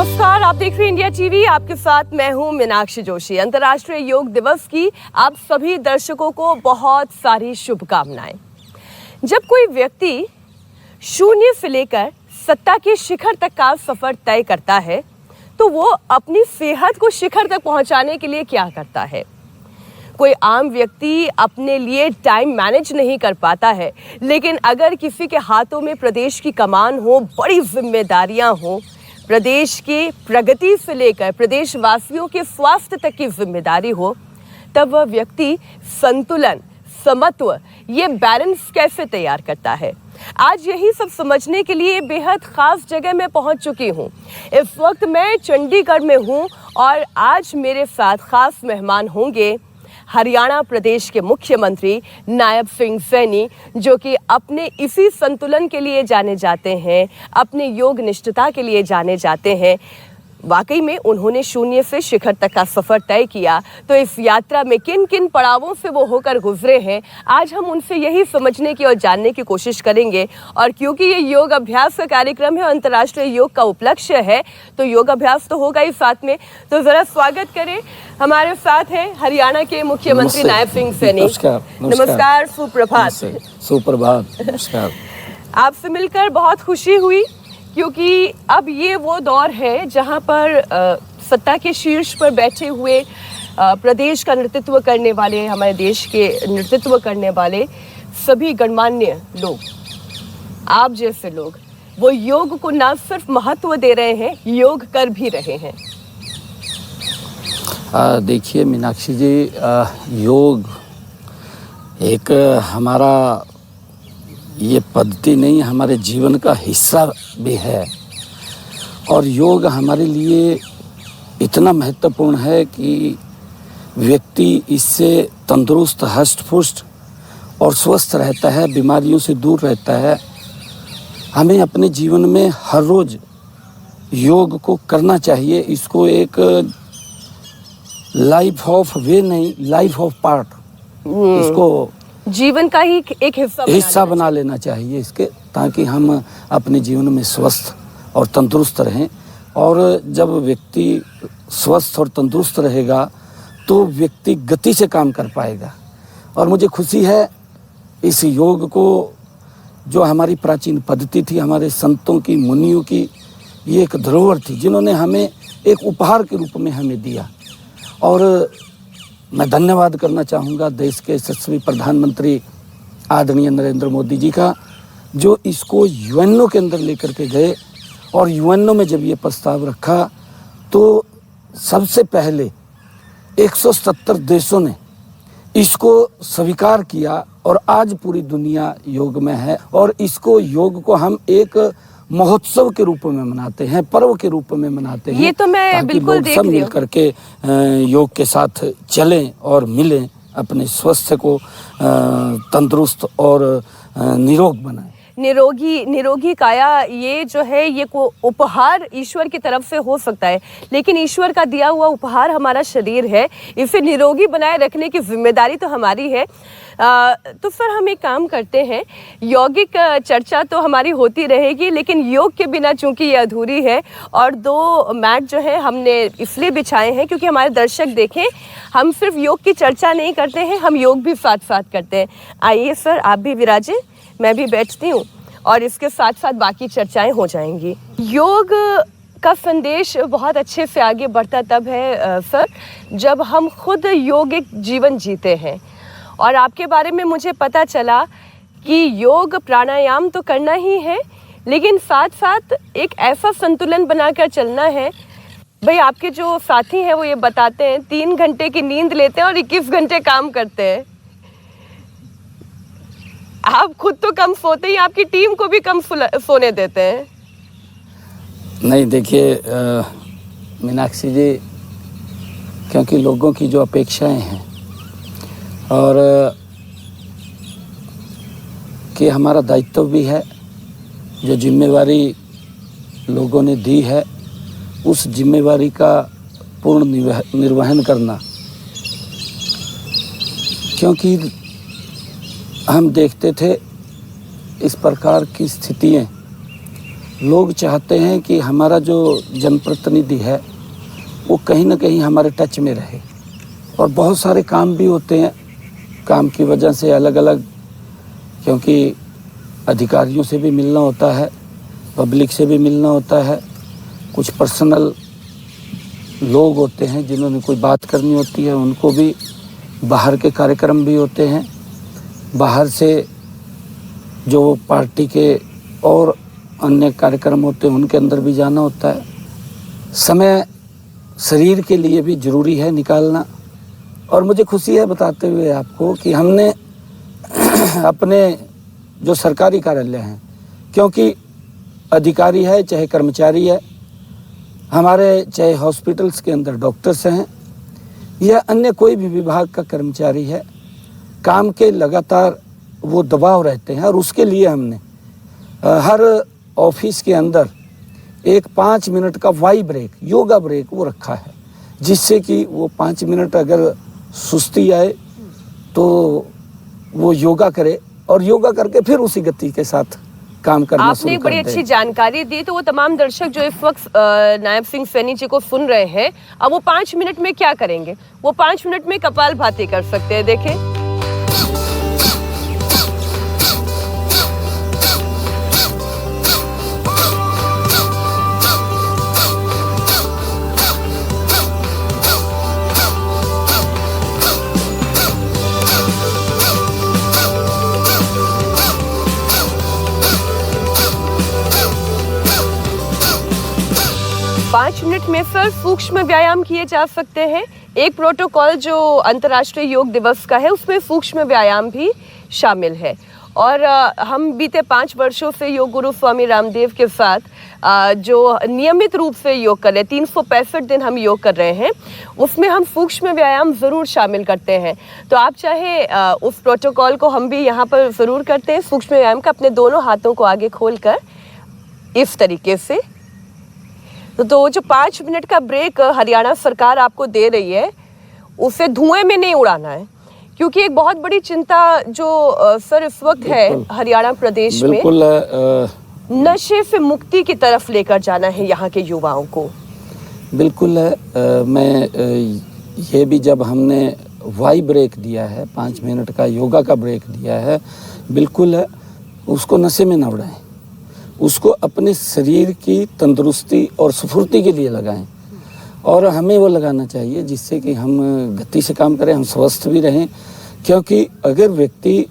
नमस्कार, आप देख रहे हैं इंडिया टीवी। आपके साथ मैं हूं मीनाक्षी जोशी। अंतर्राष्ट्रीय योग दिवस की आप सभी दर्शकों को बहुत सारी शुभकामनाएं। जब कोई व्यक्ति शून्य से लेकर सत्ता के शिखर तक का सफर तय करता है तो वो अपनी सेहत को शिखर तक पहुंचाने के लिए क्या करता है। कोई आम व्यक्ति अपने लिए टाइम मैनेज नहीं कर पाता है, लेकिन अगर किसी के हाथों में प्रदेश की कमान हो, बड़ी जिम्मेदारियां हो, प्रदेश की प्रगति से लेकर प्रदेशवासियों के स्वास्थ्य तक की जिम्मेदारी हो, तब वह व्यक्ति संतुलन, समत्व, ये बैलेंस कैसे तैयार करता है। आज यही सब समझने के लिए बेहद खास जगह में पहुंच चुकी हूं। इस वक्त मैं चंडीगढ़ में हूं और आज मेरे साथ खास मेहमान होंगे हरियाणा प्रदेश के मुख्यमंत्री नायब सिंह सैनी, जो कि अपने इसी संतुलन के लिए जाने जाते हैं, अपने योग निष्ठता के लिए जाने जाते हैं। वाकई में उन्होंने शून्य से शिखर तक का सफर तय किया, तो इस यात्रा में किन किन पड़ावों से वो होकर गुजरे हैं, आज हम उनसे यही समझने की और जानने की कोशिश करेंगे। और क्योंकि ये योग अभ्यास का कार्यक्रम है और अंतर्राष्ट्रीय योग का उपलक्ष्य है, तो योग अभ्यास तो होगा ही साथ में। तो जरा स्वागत करें, हमारे साथ हैं हरियाणा के मुख्यमंत्री नायब सिंह सैनी। नमस्कार, सुप्रभात। सुप्रभात, नमस्कार। आपसे मिलकर बहुत खुशी हुई, क्योंकि अब ये वो दौर है जहां पर सत्ता के शीर्ष पर बैठे हुए प्रदेश का नेतृत्व करने वाले, हमारे देश के नेतृत्व करने वाले सभी गणमान्य लोग, आप जैसे लोग, वो योग को न सिर्फ महत्व दे रहे हैं, योग कर भी रहे हैं। देखिए मीनाक्षी जी, योग एक हमारा ये पद्धति नहीं, हमारे जीवन का हिस्सा भी है। और योग हमारे लिए इतना महत्वपूर्ण है कि व्यक्ति इससे तंदुरुस्त, हष्ट-पुष्ट और स्वस्थ रहता है, बीमारियों से दूर रहता है। हमें अपने जीवन में हर रोज़ योग को करना चाहिए। इसको एक लाइफ ऑफ वे नहीं, लाइफ ऑफ पार्ट, इसको जीवन का ही एक हिस्सा बना लेना चाहिए इसके, ताकि हम अपने जीवन में स्वस्थ और तंदुरुस्त रहें। और जब व्यक्ति स्वस्थ और तंदुरुस्त रहेगा तो व्यक्ति गति से काम कर पाएगा। और मुझे खुशी है इस योग को, जो हमारी प्राचीन पद्धति थी, हमारे संतों की, मुनियों की, ये एक धरोहर थी जिन्होंने हमें एक उपहार के रूप में हमें दिया। और मैं धन्यवाद करना चाहूँगा देश के यशस्वी प्रधानमंत्री आदरणीय नरेंद्र मोदी जी का, जो इसको यूएनओ के अंदर लेकर के गए। और यूएनओ में जब ये प्रस्ताव रखा तो सबसे पहले 170 देशों ने इसको स्वीकार किया और आज पूरी दुनिया योग में है। और इसको, योग को हम एक महोत्सव के रूप में मनाते हैं, पर्व के रूप में मनाते हैं। ये तो मैं बिल्कुल देख रही हूं। सब मिल करके योग के साथ चलें और मिलें, अपने स्वास्थ्य को तंदुरुस्त और निरोग बनाएं। निरोगी काया, ये जो है, ये को उपहार ईश्वर की तरफ से हो सकता है, लेकिन ईश्वर का दिया हुआ उपहार हमारा शरीर है। इसे निरोगी बनाए रखने की जिम्मेदारी तो हमारी है। तो सर, हम एक काम करते हैं, यौगिक चर्चा तो हमारी होती रहेगी, लेकिन योग के बिना चूंकि ये अधूरी है। और 2 मैट जो है हमने इसलिए बिछाए हैं क्योंकि हमारे दर्शक देखें, हम सिर्फ योग की चर्चा नहीं करते हैं, हम योग भी साथ साथ करते हैं। आइए सर, आप भी विराजें, मैं भी बैठती हूँ और इसके साथ साथ बाकी चर्चाएं हो जाएंगी। योग का संदेश बहुत अच्छे से आगे बढ़ता तब है सर, जब हम खुद योगिक जीवन जीते हैं। और आपके बारे में मुझे पता चला कि योग प्राणायाम तो करना ही है, लेकिन साथ साथ एक ऐसा संतुलन बनाकर चलना है। भाई, आपके जो साथी हैं वो ये बताते हैं 3 घंटे की नींद लेते हैं और 21 घंटे काम करते हैं। आप खुद तो कम सोते ही, आपकी टीम को भी कम सोने देते हैं। नहीं, देखिए मीनाक्षी जी, क्योंकि लोगों की जो अपेक्षाएं हैं और कि हमारा दायित्व भी है, जो जिम्मेवारी लोगों ने दी है, उस जिम्मेवारी का पूर्ण निर्वहन करना। क्योंकि हम देखते थे इस प्रकार की स्थितियाँ लोग चाहते हैं कि हमारा जो जनप्रतिनिधि है वो कहीं ना कहीं हमारे टच में रहे, और बहुत सारे काम भी होते हैं, काम की वजह से अलग अलग, क्योंकि अधिकारियों से भी मिलना होता है, पब्लिक से भी मिलना होता है, कुछ पर्सनल लोग होते हैं जिन्होंने कोई बात करनी होती है, उनको भी, बाहर के कार्यक्रम भी होते हैं, बाहर से जो पार्टी के और अन्य कार्यक्रम होते हैं उनके अंदर भी जाना होता है। समय शरीर के लिए भी ज़रूरी है निकालना। और मुझे खुशी है बताते हुए आपको कि हमने अपने जो सरकारी कार्यालय हैं, क्योंकि अधिकारी है चाहे कर्मचारी है, हमारे चाहे हॉस्पिटल्स के अंदर डॉक्टर्स हैं या अन्य कोई भी विभाग का कर्मचारी है, काम के लगातार वो दबाव रहते हैं, और उसके लिए हमने हर ऑफिस के अंदर एक 5 मिनट का वाई ब्रेक, योगा ब्रेक वो रखा है, जिससे कि वो 5 मिनट अगर सुस्ती आए तो वो योगा करे, और योगा करके फिर उसी गति के साथ काम करना आपने शुरू एक बड़ी कर दें। अच्छी जानकारी दी। तो वो तमाम दर्शक जो इस वक्त नायब सिंह सैनी जी को सुन रहे हैं, अब वो 5 मिनट में क्या करेंगे? वो 5 मिनट में कपालभाति कर सकते हैं। देखें, पाँच मिनट में सर सूक्ष्म व्यायाम किए जा सकते हैं। एक प्रोटोकॉल जो अंतर्राष्ट्रीय योग दिवस का है उसमें सूक्ष्म व्यायाम भी शामिल है। और हम बीते 5 वर्षों से योग गुरु स्वामी रामदेव के साथ जो नियमित रूप से योग कर रहे हैं, 365 दिन हम योग कर रहे हैं, उसमें हम सूक्ष्म व्यायाम ज़रूर शामिल करते हैं। तो आप चाहे उस प्रोटोकॉल को हम भी यहाँ पर ज़रूर करते हैं, सूक्ष्म व्यायाम का, अपने दोनों हाथों को आगे खोलकर इस तरीके से। तो जो 5 मिनट का ब्रेक हरियाणा सरकार आपको दे रही है, उसे धुएं में नहीं उड़ाना है, क्योंकि एक बहुत बड़ी चिंता जो सर इस वक्त है हरियाणा प्रदेश में, नशे से मुक्ति की तरफ लेकर जाना है यहाँ के युवाओं को। बिल्कुल है। मैं ये भी, जब हमने वाई ब्रेक दिया है, 5 मिनट का योगा का ब्रेक दिया है, बिल्कुल है, उसको नशे में ना उड़ाएं, उसको अपने शरीर की तंदुरुस्ती और स्फूर्ति के लिए लगाएं। और हमें वो लगाना चाहिए जिससे कि हम गति से काम करें, हम स्वस्थ भी रहें। क्योंकि अगर व्यक्ति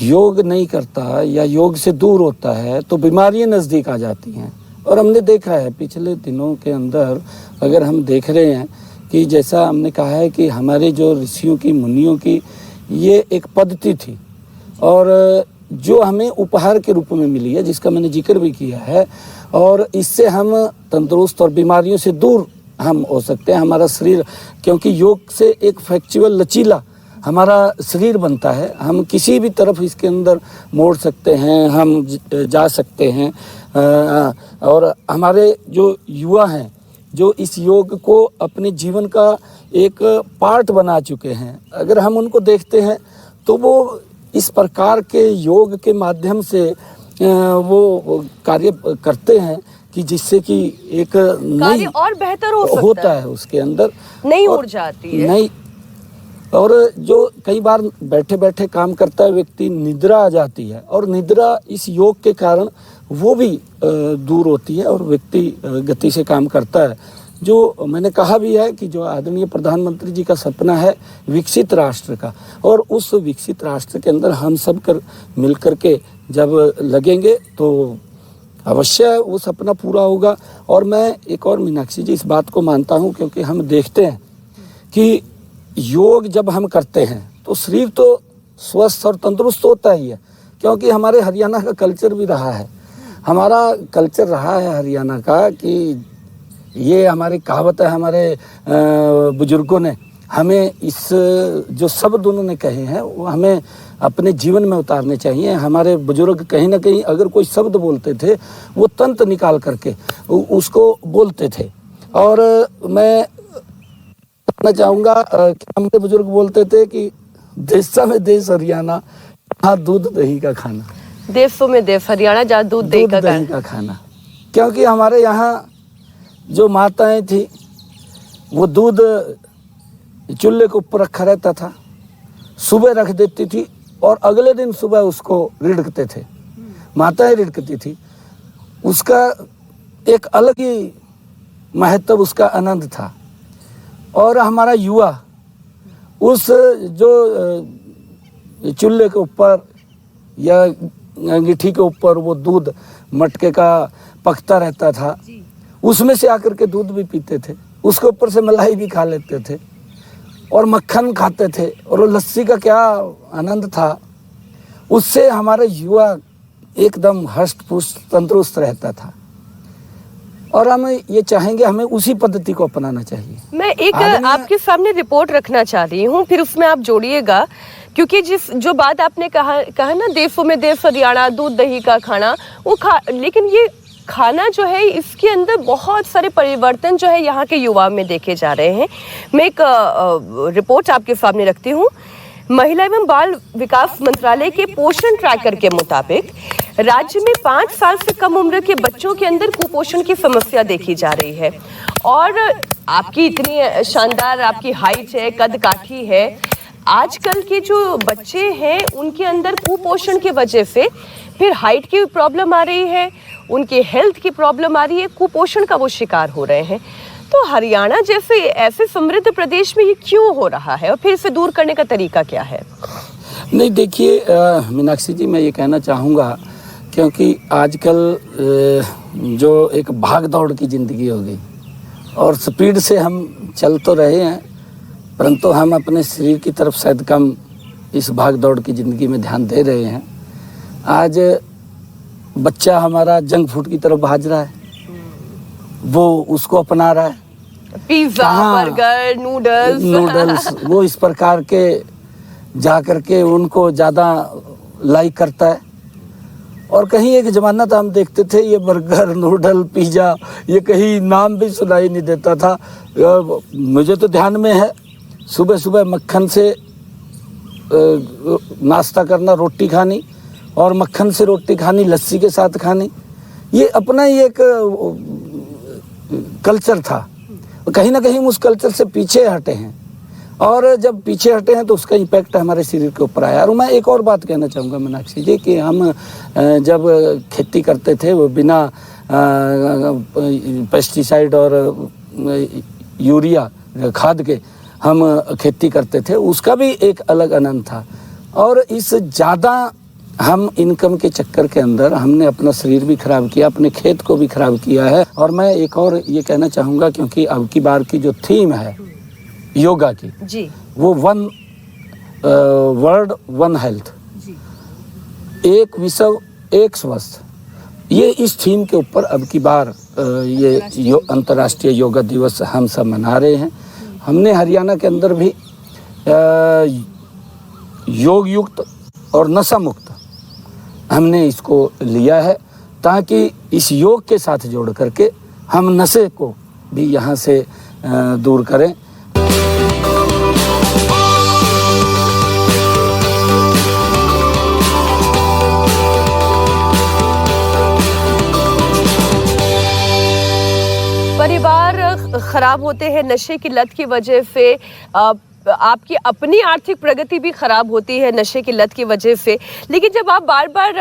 योग नहीं करता या योग से दूर होता है तो बीमारियां नज़दीक आ जाती हैं। और हमने देखा है पिछले दिनों के अंदर, अगर हम देख रहे हैं कि जैसा हमने कहा है कि हमारे जो ऋषियों की, मुनियों की ये एक पद्धति थी, और जो हमें उपहार के रूप में मिली है, जिसका मैंने जिक्र भी किया है, और इससे हम तंदुरुस्त और बीमारियों से दूर हम हो सकते हैं। हमारा शरीर, क्योंकि योग से एक फ्लेक्सिबल, लचीला हमारा शरीर बनता है, हम किसी भी तरफ इसके अंदर मोड़ सकते हैं, हम जा सकते हैं। और हमारे जो युवा हैं, जो इस योग को अपने जीवन का एक पार्ट बना चुके हैं, अगर हम उनको देखते हैं तो वो इस प्रकार के योग के माध्यम से वो कार्य करते हैं कि जिससे कि एक कार्य और बेहतर होता है उसके अंदर, नई ऊर्जा आती है। नहीं, और जो कई बार बैठे बैठे काम करता है व्यक्ति, निद्रा आ जाती है, और निद्रा इस योग के कारण वो भी दूर होती है और व्यक्ति गति से काम करता है। जो मैंने कहा भी है कि जो आदरणीय प्रधानमंत्री जी का सपना है विकसित राष्ट्र का, और उस विकसित राष्ट्र के अंदर हम सब मिल कर के जब लगेंगे तो अवश्य वो सपना पूरा होगा। और मैं एक और, मीनाक्षी जी, इस बात को मानता हूँ, क्योंकि हम देखते हैं कि योग जब हम करते हैं तो शरीर तो स्वस्थ और तंदुरुस्त होता ही है, क्योंकि हमारे हरियाणा का कल्चर भी रहा है, हमारा कल्चर रहा है हरियाणा का, कि ये हमारी कहावत है, हमारे बुजुर्गों ने हमें इस जो शब्द उन्होंने कहे हैं वो हमें अपने जीवन में उतारने चाहिए। हमारे बुजुर्ग कहीं ना कहीं अगर कोई शब्द बोलते थे वो तंत्र निकाल करके उसको बोलते थे। और मैं कहना चाहूँगा कि हमारे बुजुर्ग बोलते थे कि देशा में देश हरियाणा, यहाँ दूध दही का खाना। देशों में देश, हरियाणा जहाँ दूध दही दूध दही का खाना। क्योंकि हमारे यहाँ जो माताएं थी वो दूध चूल्हे के ऊपर रखा रहता था, सुबह रख देती थी और अगले दिन सुबह उसको रिड़कते थे, माताएं रिड़कती थी। उसका एक अलग ही महत्व, उसका आनंद था। और हमारा युवा उस जो चूल्हे के ऊपर या अंगीठी के ऊपर वो दूध मटके का पकता रहता था, उसमें से आकर के दूध भी पीते थे, उसके ऊपर से मलाई भी खा लेते थे और मक्खन खाते थे, और वो लस्सी का क्या आनंद था। उससे हमारा युवा एकदम हष्ट पुष्ट तंदुरुस्त रहता था। और हम ये चाहेंगे हमें उसी पद्धति को अपनाना चाहिए। मैं एक आपके सामने रिपोर्ट रखना चाह रही हूँ, फिर उसमें आप जोड़िएगा, क्योंकि जो बात आपने कहा ना, देशों में देश, हरियाणा दूध दही का खाना, लेकिन ये खाना जो है इसके अंदर बहुत सारे परिवर्तन जो है यहाँ के युवा में देखे जा रहे हैं। मैं एक रिपोर्ट आपके सामने रखती हूँ। महिला एवं बाल विकास मंत्रालय के पोषण ट्रैकर के मुताबिक राज्य में 5 साल से कम उम्र के बच्चों के अंदर कुपोषण की समस्या देखी जा रही है। और आपकी इतनी शानदार आपकी हाइट है, कद काठी है, आजकल के जो बच्चे हैं उनके अंदर कुपोषण की वजह से फिर हाइट की प्रॉब्लम आ रही है, उनके हेल्थ की प्रॉब्लम आ रही है, कुपोषण का वो शिकार हो रहे हैं। तो हरियाणा जैसे ऐसे समृद्ध प्रदेश में ये क्यों हो रहा है और फिर इसे दूर करने का तरीका क्या है? नहीं, देखिए मीनाक्षी जी, मैं ये कहना चाहूँगा, क्योंकि आजकल जो एक भाग दौड़ की ज़िंदगी हो गई और स्पीड से हम चल तो रहे हैं, परंतु हम अपने शरीर की तरफ शायद कम इस भाग दौड़ की ज़िंदगी में ध्यान दे रहे हैं। आज बच्चा हमारा जंक फूड की तरफ भाग रहा है, वो उसको अपना रहा है, पिज्जा, बर्गर, नूडल्स वो इस प्रकार के जा करके उनको ज़्यादा लाइक करता है। और कहीं एक ज़माना था हम देखते थे ये बर्गर, नूडल, पिज़्ज़ा, ये कहीं नाम भी सुनाई नहीं देता था। मुझे तो ध्यान में है, सुबह सुबह मक्खन से नाश्ता करना, रोटी खानी, और मक्खन से रोटी खानी, लस्सी के साथ खानी, ये अपना ही एक कल्चर था। कहीं ना कहीं उस कल्चर से पीछे हटे हैं, और जब पीछे हटे हैं तो उसका इम्पैक्ट हमारे शरीर के ऊपर आया। और मैं एक और बात कहना चाहूँगा मीनाक्षी जी, कि हम जब खेती करते थे वो बिना पेस्टिसाइड और यूरिया खाद के हम खेती करते थे, उसका भी एक अलग आनंद था। और इस ज़्यादा हम इनकम के चक्कर के अंदर हमने अपना शरीर भी खराब किया, अपने खेत को भी खराब किया है। और मैं एक और ये कहना चाहूँगा, क्योंकि अब की बार की जो थीम है योगा की जी, वो वन वर्ल्ड वन हेल्थ, एक विश्व एक स्वस्थ, ये इस थीम के ऊपर अब की बार ये अंतर्राष्ट्रीय योगा दिवस हम सब मना रहे हैं। हमने हरियाणा के अंदर भी योग युक्त और नशा मुक्त हमने इसको लिया है, ताकि इस योग के साथ जोड़ करके हम नशे को भी यहाँ से दूर करें। परिवार खराब होते हैं नशे की लत की वजह से, आपकी अपनी आर्थिक प्रगति भी खराब होती है नशे की लत की वजह से। लेकिन जब आप बार बार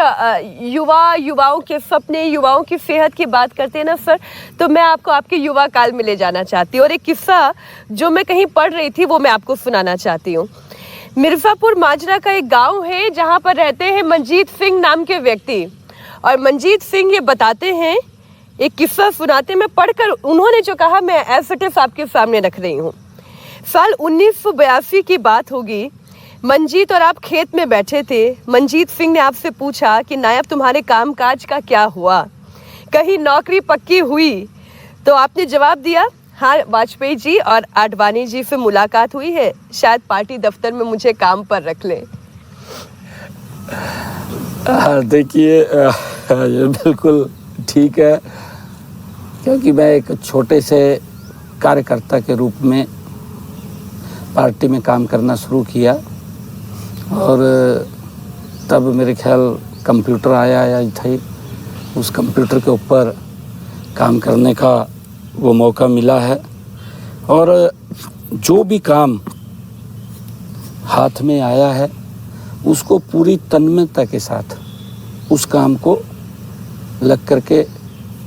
युवाओं के सपने, युवाओं की सेहत की बात करते हैं ना सर, तो मैं आपको आपके युवा काल में ले जाना चाहती हूँ। और एक किस्सा जो मैं कहीं पढ़ रही थी वो मैं आपको सुनाना चाहती हूँ। मिर्ज़ापुर माजरा का एक गाँव है जहाँ पर रहते हैं मंजीत सिंह नाम के व्यक्ति। और मंजीत सिंह ये बताते हैं, एक किस्सा सुनाते, मैं पढ़कर उन्होंने जो कहा मैं एज इट इज आपके सामने रख रही हूँ। साल 1982 की बात होगी, मंजीत और आप खेत में बैठे थे। मंजीत सिंह ने आपसे पूछा कि नायब तुम्हारे कामकाज का क्या हुआ, कहीं नौकरी पक्की हुई? तो आपने जवाब दिया, हाँ वाजपेयी जी और आडवाणी जी से मुलाकात हुई है, शायद पार्टी दफ्तर में मुझे काम पर रख लें। देखिए ये बिल्कुल ठीक है, क्योंकि मैं एक छोटे से कार्यकर्ता के रूप में पार्टी में काम करना शुरू किया, और तब मेरे ख्याल कंप्यूटर आया थे, उस कंप्यूटर के ऊपर काम करने का वो मौका मिला है। और जो भी काम हाथ में आया है उसको पूरी तन्मयता के साथ उस काम को लग करके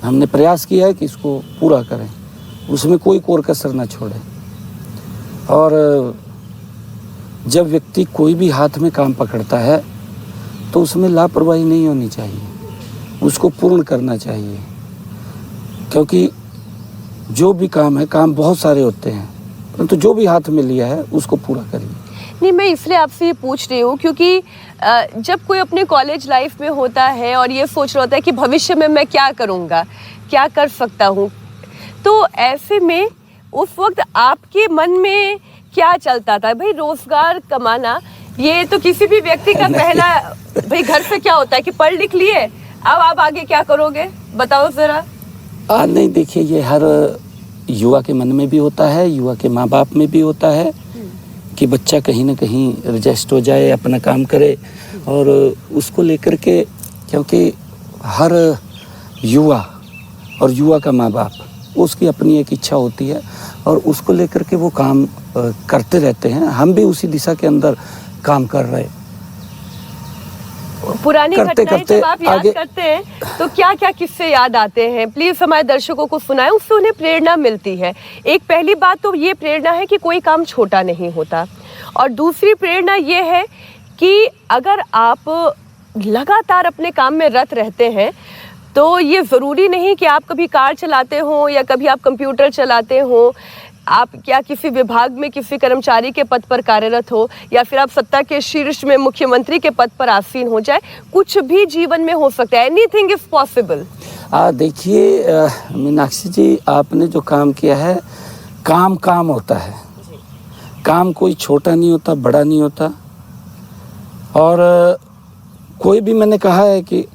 हमने प्रयास किया है कि इसको पूरा करें, उसमें कोई कोर कसर ना छोड़ें। और जब व्यक्ति कोई भी हाथ में काम पकड़ता है तो उसमें लापरवाही नहीं होनी चाहिए, उसको पूर्ण करना चाहिए। क्योंकि जो भी काम है, काम बहुत सारे होते हैं, परंतु जो भी हाथ में लिया है उसको पूरा करिए। नहीं, मैं इसलिए आपसे ये पूछ रही हूँ क्योंकि जब कोई अपने कॉलेज लाइफ में होता है और ये सोच रहा होता है कि भविष्य में मैं क्या करूँगा, क्या कर सकता हूँ, तो ऐसे में उस वक्त आपके मन में क्या चलता था? भाई रोजगार कमाना ये तो किसी भी व्यक्ति का पहला, भाई घर से क्या होता है कि पढ़ लिख लिए, अब आप आगे क्या करोगे, बताओ जरा। नहीं, देखिए, ये हर युवा के मन में भी होता है, युवा के माँ बाप में भी होता है कि बच्चा कहीं ना कहीं एडजस्ट हो जाए, अपना काम करे। और उसको लेकर के, क्योंकि हर युवा और युवा का माँ बाप उसकी अपनी एक इच्छा होती है और उसको लेकर के वो काम करते रहते हैं। हम भी उसी दिशा के अंदर काम कर रहे हैं। पुरानी घटनाएं जब आप याद करते हैं तो क्या क्या किस्से याद आते हैं? प्लीज हमारे दर्शकों को सुनाएं, उससे उन्हें प्रेरणा मिलती है। एक पहली बात तो ये प्रेरणा है कि कोई काम छोटा नहीं होता, और दूसरी प्रेरणा ये है कि अगर आप लगातार अपने काम में रत रहते हैं तो ये ज़रूरी नहीं कि आप कभी कार चलाते हो या कभी आप कंप्यूटर चलाते हो, आप क्या किसी विभाग में किसी कर्मचारी के पद पर कार्यरत हो या फिर आप सत्ता के शीर्ष में मुख्यमंत्री के पद पर आसीन हो जाए, कुछ भी जीवन में हो सकता है। Anything is possible. देखिए मीनाक्षी जी, आपने जो काम किया है, काम काम होता है। काम कोई छोटा नहीं होता, बड़ा नहीं होता। और कोई भी, मैंने कहा है कि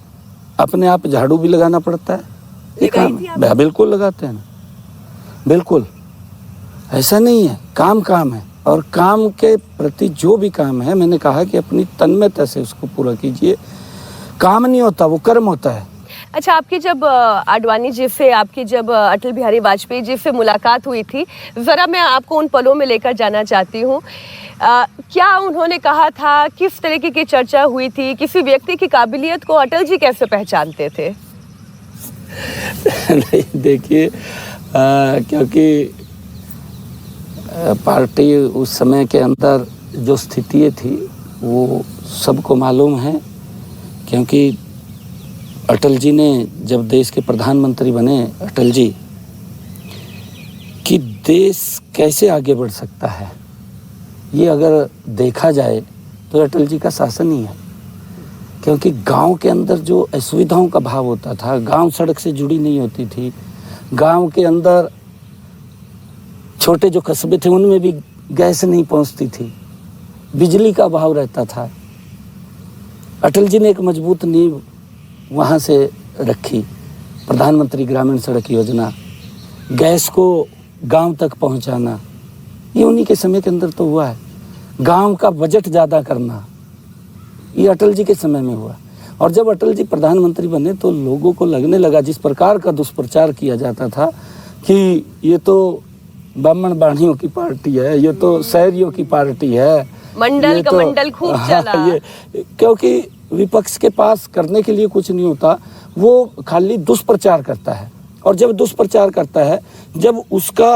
अपने आप झाड़ू भी लगाना पड़ता है, ये काम है। बिल्कुल लगाते हैं ना, बिल्कुल ऐसा नहीं है। काम काम है, और काम के प्रति जो भी काम है, मैंने कहा कि अपनी तन्मयता से उसको पूरा कीजिए। काम नहीं होता, वो कर्म होता है। अच्छा, आपकी जब आडवाणी जी से, आपकी जब अटल बिहारी वाजपेयी जी से मुलाकात हुई थी, ज़रा मैं आपको उन पलों में लेकर जाना चाहती हूँ। क्या उन्होंने कहा था, किस तरीके की चर्चा हुई थी, किसी व्यक्ति की काबिलियत को अटल जी कैसे पहचानते थे? नहीं, देखिए, क्योंकि पार्टी उस समय के अंदर जो स्थिति थी वो सबको मालूम है। क्योंकि अटल जी ने जब देश के प्रधानमंत्री बने, अटल जी, कि देश कैसे आगे बढ़ सकता है ये अगर देखा जाए तो अटल जी का शासन ही है। क्योंकि गांव के अंदर जो असुविधाओं का भाव होता था, गांव सड़क से जुड़ी नहीं होती थी, गांव के अंदर छोटे जो कस्बे थे उनमें भी गैस नहीं पहुंचती थी, बिजली का अभाव रहता था। अटल जी ने एक मजबूत नींव वहाँ से रखी, प्रधानमंत्री ग्रामीण सड़क योजना, गैस को गांव तक पहुँचाना, ये उन्हीं के समय के अंदर तो हुआ है। गांव का बजट ज़्यादा करना, ये अटल जी के समय में हुआ। और जब अटल जी प्रधानमंत्री बने तो लोगों को लगने लगा, जिस प्रकार का दुष्प्रचार किया जाता था कि ये तो ब्राह्मण बाणियों की पार्टी है, ये तो शहरियों की पार्टी है, मंडल का मंडल खूब चला। ये क्योंकि विपक्ष के पास करने के लिए कुछ नहीं होता, वो खाली दुष्प्रचार करता है। और जब दुष्प्रचार करता है, जब उसका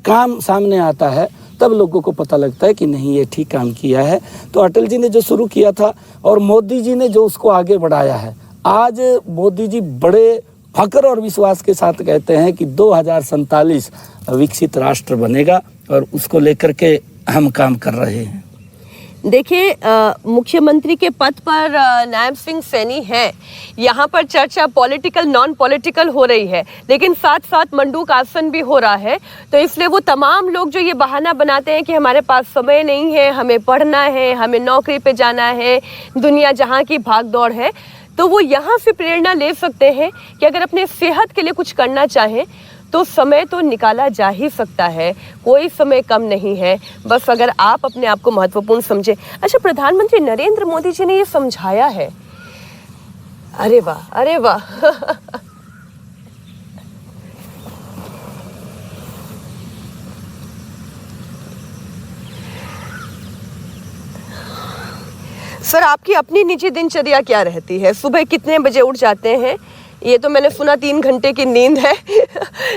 काम सामने आता है, तब लोगों को पता लगता है कि नहीं, ये ठीक काम किया है। तो अटल जी ने जो शुरू किया था और मोदी जी ने जो उसको आगे बढ़ाया है, आज मोदी जी बड़े फक्र और विश्वास के साथ कहते हैं कि 2047 विकसित राष्ट्र बनेगा, और उसको लेकर के हम काम कर रहे हैं। देखिए, मुख्यमंत्री के पद पर नायब सिंह सैनी हैं। यहाँ पर चर्चा पॉलिटिकल नॉन पॉलिटिकल हो रही है, लेकिन साथ साथ मंडूक आसन भी हो रहा है। तो इसलिए वो तमाम लोग जो ये बहाना बनाते हैं कि हमारे पास समय नहीं है, हमें पढ़ना है, हमें नौकरी पे जाना है, दुनिया जहाँ की भाग दौड़ है, तो वो यहाँ से प्रेरणा ले सकते हैं कि अगर अपने सेहत के लिए कुछ करना चाहें तो समय तो निकाला जा ही सकता है, कोई समय कम नहीं है, बस अगर आप अपने आप को महत्वपूर्ण समझें। अच्छा, प्रधानमंत्री नरेंद्र मोदी जी ने ये समझाया है अरे वाह, अरे वाह। सर, आपकी अपनी निजी दिनचर्या क्या रहती है? सुबह कितने बजे उठ जाते हैं? ये तो मैंने सुना 3 घंटे की नींद है।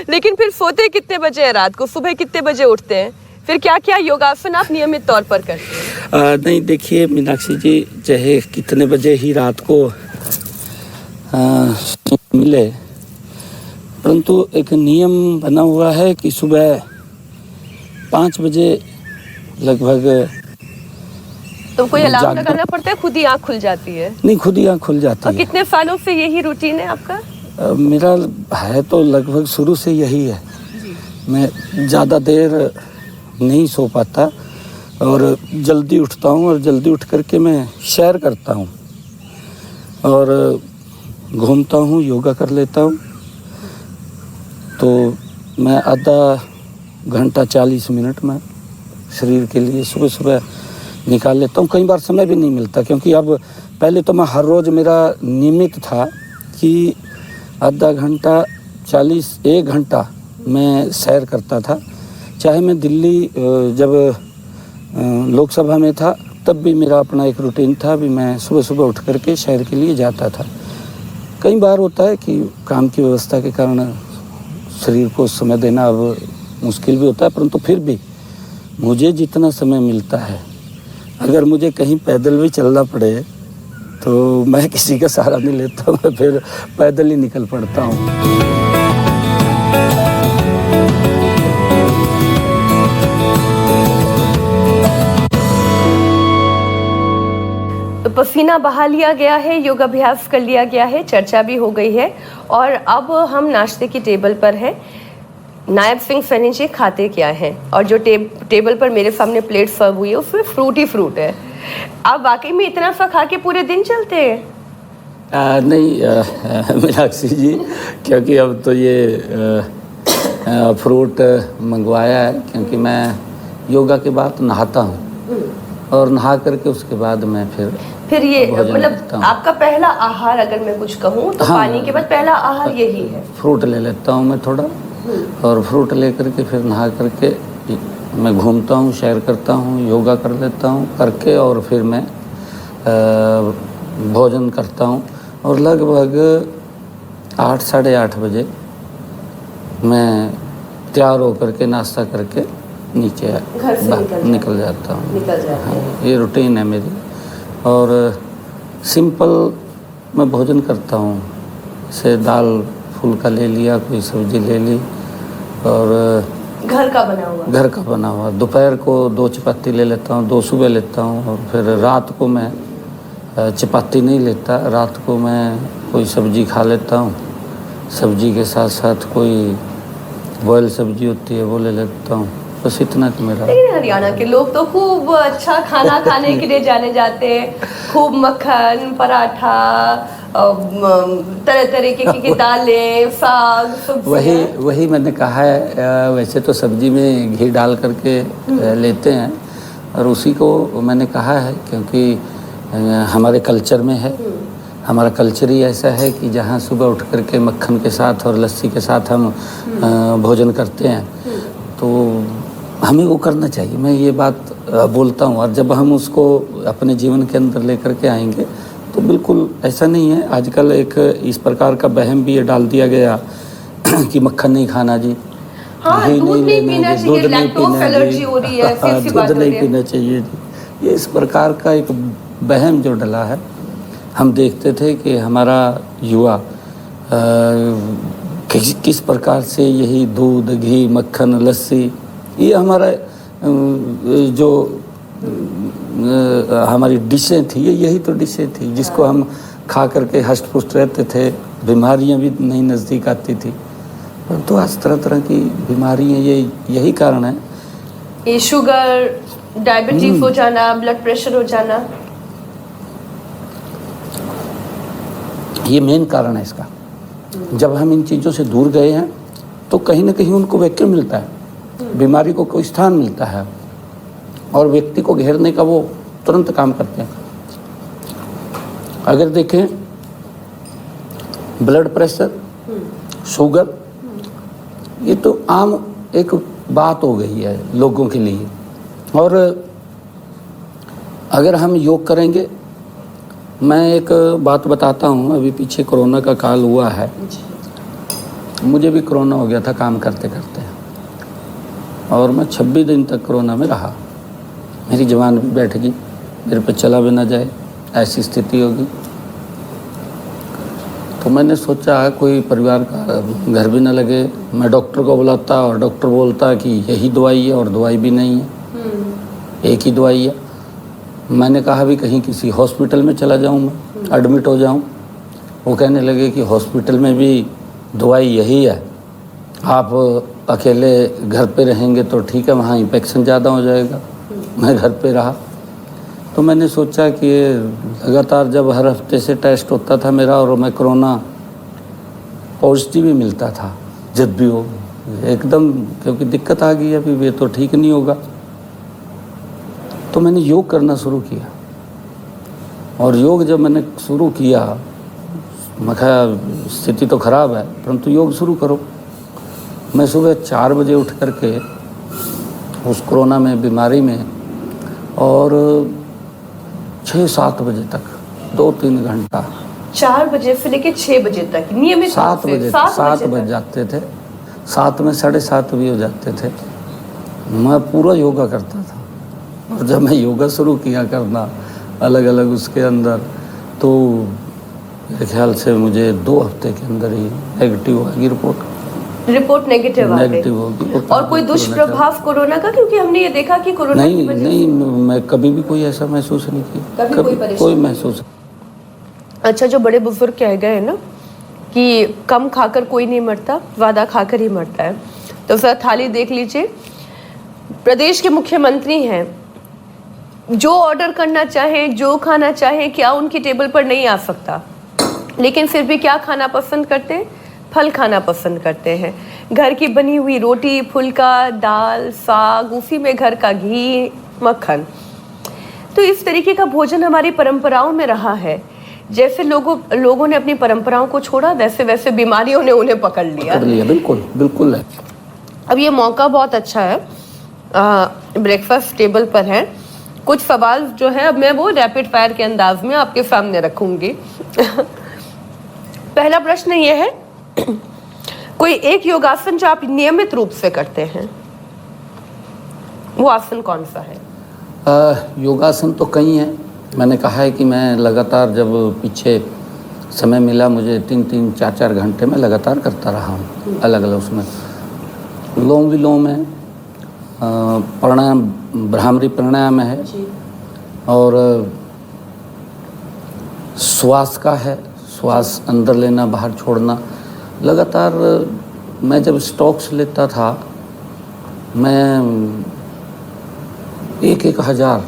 लेकिन फिर सोते कितने बजे हैं रात को? सुबह कितने बजे उठते हैं? फिर क्या क्या योगासन आप नियमित तौर पर करते हैं? नहीं, देखिए मीनाक्षी जी, चाहे कितने बजे ही रात को मिले, परंतु एक नियम बना हुआ है कि सुबह 5 बजे लगभग। तो कोई अलार्म लगाना पड़ता है, खुद ही आँख खुल जाती है? नहीं, खुद ही आँख खुल जाती और है। कितने सालों से यही रूटीन है आपका? मेरा है तो लगभग शुरू से यही है। मैं ज़्यादा देर नहीं सो पाता और जल्दी उठता हूँ, और जल्दी उठ करके मैं सैर करता हूँ और घूमता हूँ, योगा कर लेता हूँ। तो मैं आधा घंटा 40 मिनट में शरीर के लिए सुबह सुबह निकाल लेता हूँ। कई बार समय भी नहीं मिलता, क्योंकि अब पहले तो मैं हर रोज़, मेरा नियमित था कि आधा घंटा 1 घंटा मैं सैर करता था। चाहे मैं दिल्ली जब लोकसभा में था तब भी मेरा अपना एक रूटीन था, भी मैं सुबह सुबह उठ करके सैर के लिए जाता था। कई बार होता है कि काम की व्यवस्था के कारण शरीर को समय देना अब मुश्किल भी होता है, परंतु फिर भी मुझे जितना समय मिलता है, अगर मुझे कहीं पैदल भी चलना पड़े तो मैं किसी का सहारा नहीं लेता, मैं फिर पैदल ही निकल पड़ता हूँ। तो पसीना बहा लिया गया है, योग अभ्यास कर लिया गया है, चर्चा भी हो गई है, और अब हम नाश्ते की टेबल पर हैं। नायब सिंह सैनी जी खाते क्या हैं? और जो टेबल पर मेरे सामने प्लेट सर्व हुई है उसमें फ्रूट ही फ्रूट है। आप वाकई में इतना सा खा के पूरे दिन चलते हैं? नहीं मीनाक्षी जी, क्योंकि अब तो ये फ्रूट मंगवाया है, क्योंकि मैं योगा के बाद नहाता हूँ और नहा करके उसके बाद मैं फिर ये मतलब आपका पहला आहार, अगर मैं कुछ कहूँ तो हाँ, पानी के बाद पहला आहार यही है? फ्रूट ले लेता हूँ मैं थोड़ा, और फ्रूट ले करके फिर नहा करके मैं घूमता हूँ, सैर करता हूँ, योगा कर लेता हूँ करके, और फिर मैं भोजन करता हूँ, और लगभग 8 साढ़े 8 बजे मैं तैयार होकर के नाश्ता करके नीचे घर से निकल जाता हूँ। हाँ, ये रूटीन है मेरी। और सिंपल मैं भोजन करता हूँ, जैसे दाल फुल्का ले लिया, कोई सब्जी ले ली, और घर का बना हुआ। दोपहर को 2 चपाती ले लेता हूँ, 2 सुबह लेता हूँ, और फिर रात को मैं चपाती नहीं लेता, रात को मैं कोई सब्जी खा लेता हूँ। सब्जी के साथ साथ कोई बॉयल सब्जी होती है वो ले लेता हूँ, बस इतना कि मेरा। लेकिन हरियाणा के लोग तो खूब अच्छा खाना खाने के लिए जाने जाते हैं, खूब मक्खन, पराठा, तरह तरह की दालें, साग, सब्जियां। वही मैंने कहा है। वैसे तो सब्जी में घी डाल करके लेते हैं, और उसी को मैंने कहा है क्योंकि हमारे कल्चर में है। हमारा कल्चर ही ऐसा है कि जहाँ सुबह उठ करके मक्खन के साथ और लस्सी के साथ हम भोजन करते हैं, तो हमें वो करना चाहिए। मैं ये बात बोलता हूँ, और जब हम उसको अपने जीवन के अंदर लेकर के आएंगे तो बिल्कुल ऐसा नहीं है। आजकल एक इस प्रकार का वहम भी ये डाल दिया गया कि मक्खन नहीं खाना जी, हाँ, दूध नहीं पीना चाहिए, लैक्टोज एलर्जी हो रही है, दूध नहीं पीना चाहिए जी। ये इस प्रकार का एक वहम जो डला है। हम देखते थे कि हमारा युवा किस प्रकार से यही दूध, घी, मक्खन, लस्सी, ये हमारा जो हमारी डिशें थी, यही तो डिशें थी जिसको हम खा करके हष्ट पुष्ट रहते थे। बीमारियां भी नहीं नज़दीक आती थी, तो आज तरह तरह की बीमारियां, यही कारण है। ये शुगर, डायबिटीज हो जाना, ब्लड प्रेशर हो जाना, ये मेन कारण है इसका। जब हम इन चीज़ों से दूर गए हैं तो कहीं ना कहीं उनको वैक्यूम मिलता है, बीमारी को कोई स्थान मिलता है, और व्यक्ति को घेरने का वो तुरंत काम करते हैं। अगर देखें ब्लड प्रेशर, शुगर, ये तो आम एक बात हो गई है लोगों के लिए। और अगर हम योग करेंगे, मैं एक बात बताता हूँ, अभी पीछे कोरोना का काल हुआ है, मुझे भी कोरोना हो गया था काम करते करते, और मैं 26 दिन तक कोरोना में रहा। मेरी जवान भी बैठ गई, मेरे पे चला भी ना जाए, ऐसी स्थिति होगी। तो मैंने सोचा कोई परिवार का घर भी ना लगे, मैं डॉक्टर को बुलाता और डॉक्टर बोलता कि यही दवाई है, और दवाई भी नहीं है, एक ही दवाई है। मैंने कहा भी कहीं किसी हॉस्पिटल में चला जाऊँ, मैं एडमिट हो जाऊँ। वो कहने लगे कि हॉस्पिटल में भी दवाई यही है, आप अकेले घर पे रहेंगे तो ठीक है, वहाँ इन्फेक्शन ज़्यादा हो जाएगा। मैं घर पे रहा। तो मैंने सोचा कि लगातार जब हर हफ्ते से टेस्ट होता था मेरा, और मैं कोरोना पॉजिटिव ही मिलता था जब भी हो एकदम, क्योंकि दिक्कत आ गई अभी, ये तो ठीक नहीं होगा। तो मैंने योग करना शुरू किया, और योग जब मैंने शुरू किया, मैं कहा स्थिति तो ख़राब है, परंतु योग शुरू करो। मैं सुबह 4 बजे उठ करके उस कोरोना में बीमारी में, और 6-7 बजे तक 2-3 घंटा, 4 बजे से लेकर 6 बजे तक नियमित 7 बजे 7 बज जाते थे, 7 में 7:30 भी हो जाते थे। मैं पूरा योगा करता था। और जब मैं योगा शुरू किया करना अलग अलग उसके अंदर, तो मेरे ख्याल से मुझे 2 हफ्ते के अंदर ही नेगेटिव होगी रिपोर्ट नेगेटिव होगी। और कोई दुष्प्रभाव कोरोना का? क्योंकि हमने ये देखा कि कोरोना नहीं, मैं कभी भी कोई ऐसा महसूस नहीं किया, कभी कोई महसूस। अच्छा, जो बड़े बुजुर्ग कह गए हैं ना कि कम खाकर कोई नहीं मरता, ज़्यादा खाकर ही मरता है, तो सर थाली देख लीजिए। प्रदेश के मुख्यमंत्री हैं, जो ऑर्डर करना चाहे, जो खाना चाहे, क्या उनकी टेबल पर नहीं आ सकता, लेकिन फिर भी क्या खाना पसंद करते हैं? फल खाना पसंद करते हैं। घर की बनी हुई रोटी, फुल्का, दाल, साग, उसी में घर का घी, मक्खन। तो इस तरीके का भोजन हमारी परंपराओं में रहा है। जैसे लोगों ने अपनी परंपराओं को छोड़ा, वैसे वैसे बीमारियों ने उन्हें पकड़ लिया। बिल्कुल बिल्कुल है। अब ये मौका बहुत अच्छा है, ब्रेकफास्ट टेबल पर है। कुछ सवाल जो है अब मैं वो रैपिड फायर के अंदाज में आपके सामने रखूंगी। पहला प्रश्न ये है, कोई एक योगासन जो आप नियमित रूप से करते हैं, वो आसन कौन सा है? योगासन तो कई हैं। मैंने कहा है कि मैं लगातार, जब पीछे समय मिला मुझे, 3-3, 4-4 घंटे में लगातार करता रहा हूँ, अलग अलग उसमें। लोम विलोम है, प्राणायाम, भ्रामरी प्राणायाम है, और श्वास का है, श्वास अंदर लेना बाहर छोड़ना। लगातार मैं जब स्टॉक्स लेता था, मैं 1,000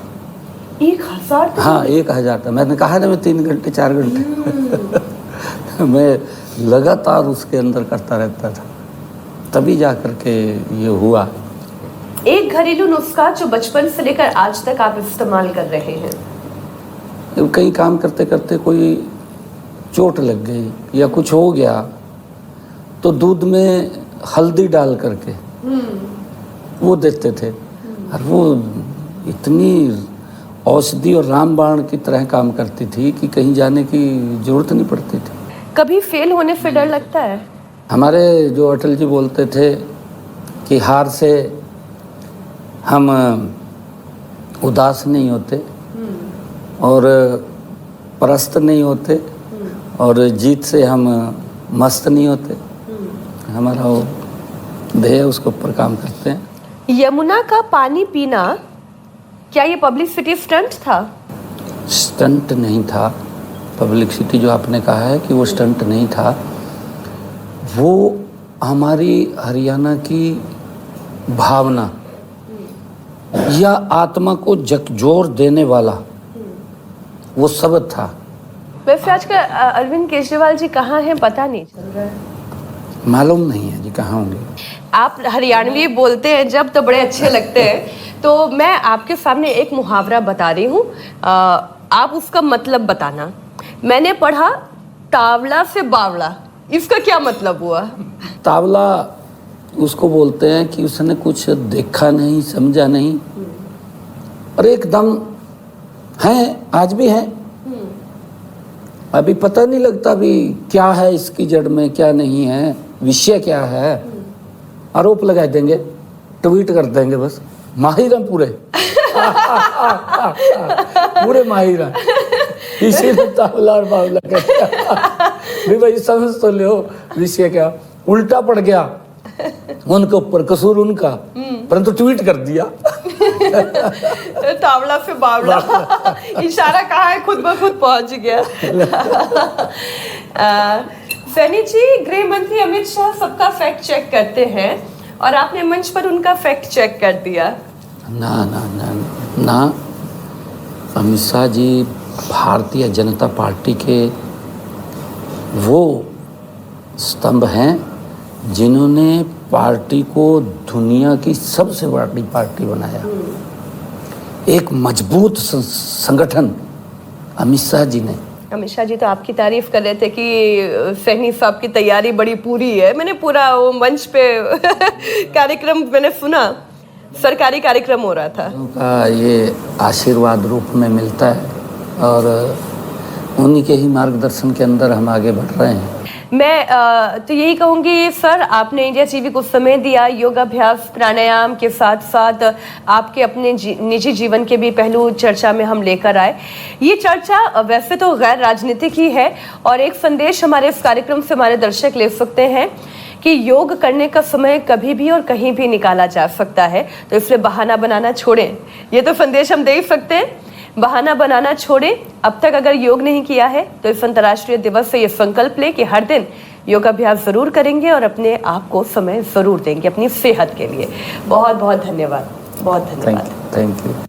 हाँ 1,000 था। मैंने कहा था मैं 3 घंटे 4 घंटे मैं लगातार उसके अंदर करता रहता था, तभी जा कर के ये हुआ। एक घरेलू नुस्खा जो बचपन से लेकर आज तक आप इस्तेमाल कर रहे हैं? कहीं काम करते करते कोई चोट लग गई या कुछ हो गया, तो दूध में हल्दी डाल करके वो देते थे, और वो इतनी औषधि और रामबाण की तरह काम करती थी कि कहीं जाने की जरूरत नहीं पड़ती थी। कभी फेल होने से डर लगता है? हमारे जो अटल जी बोलते थे कि हार से हम उदास नहीं होते, और परस्त नहीं होते, और जीत से हम मस्त नहीं होते। हमारा वो ध्येय, उसके ऊपर काम करते हैं। यमुना का पानी पीना, क्या ये पब्लिसिटी स्टंट था? स्टंट नहीं था। पब्लिसिटी जो आपने कहा है कि वो स्टंट नहीं था, वो हमारी हरियाणा की भावना या आत्मा को झकझोर देने वाला वो शब्द था। वैसे आजकल अरविंद केजरीवाल जी कहाँ हैं पता नहीं चल रहा है। मालूम नहीं है जी कहाँ होंगे। आप हरियाणवी बोलते हैं जब, तो बड़े अच्छे लगते हैं। तो मैं आपके सामने एक मुहावरा बता रही हूँ, आप उसका मतलब बताना। मैंने पढ़ा तावला से बावला, इसका क्या मतलब हुआ? तावला उसको बोलते हैं कि उसने कुछ देखा नहीं, समझा नहीं, और एकदम है, आज भी है। अभी पता नहीं लगता भी क्या है इसकी जड़ में, क्या नहीं है, विषय क्या है, आरोप लगा देंगे, ट्वीट कर देंगे, बस माहिर हैं पूरे। पूरे माहिर हैं, इसीलिए तावला और बावला कहते हैं। भाई समझ तो लो विषय क्या, उल्टा पड़ गया उनके ऊपर, कसूर उनका, परंतु ट्वीट कर दिया। तावला से बावला, इशारा कहा है खुद ब खुद पहुंच गया। सैनी जी, गृह मंत्री अमित शाह सबका फैक्ट चेक करते हैं और आपने मंच पर उनका फैक्ट चेक कर दिया। ना ना ना ना, अमित शाह जी भारतीय जनता पार्टी के वो स्तंभ हैं जिन्होंने पार्टी को दुनिया की सबसे बड़ी पार्टी बनाया। एक मजबूत संगठन अमित शाह जी ने। अमित शाह जी तो आपकी तारीफ कर रहे थे कि सैनी साहब की तैयारी बड़ी पूरी है। मैंने पूरा वो मंच पे कार्यक्रम मैंने सुना, सरकारी कार्यक्रम हो रहा था। उनका ये आशीर्वाद रूप में मिलता है और उन्हीं के ही मार्गदर्शन के अंदर हम आगे बढ़ रहे हैं। मैं तो यही कहूँगी सर, आपने इंडिया टीवी को समय दिया, योगाभ्यास प्राणायाम के साथ साथ आपके अपने निजी जीवन के भी पहलू चर्चा में हम लेकर आए। ये चर्चा वैसे तो गैर राजनीतिक ही है और एक संदेश हमारे इस कार्यक्रम से हमारे दर्शक ले सकते हैं कि योग करने का समय कभी भी और कहीं भी निकाला जा सकता है, तो इसलिए बहाना बनाना छोड़ें। ये तो संदेश हम दे ही सकते हैं, बहाना बनाना छोड़ें। अब तक अगर योग नहीं किया है तो इस अंतर्राष्ट्रीय दिवस से ये संकल्प लें कि हर दिन योगाभ्यास जरूर करेंगे और अपने आप को समय जरूर देंगे अपनी सेहत के लिए। बहुत बहुत धन्यवाद, बहुत धन्यवाद। Thank you.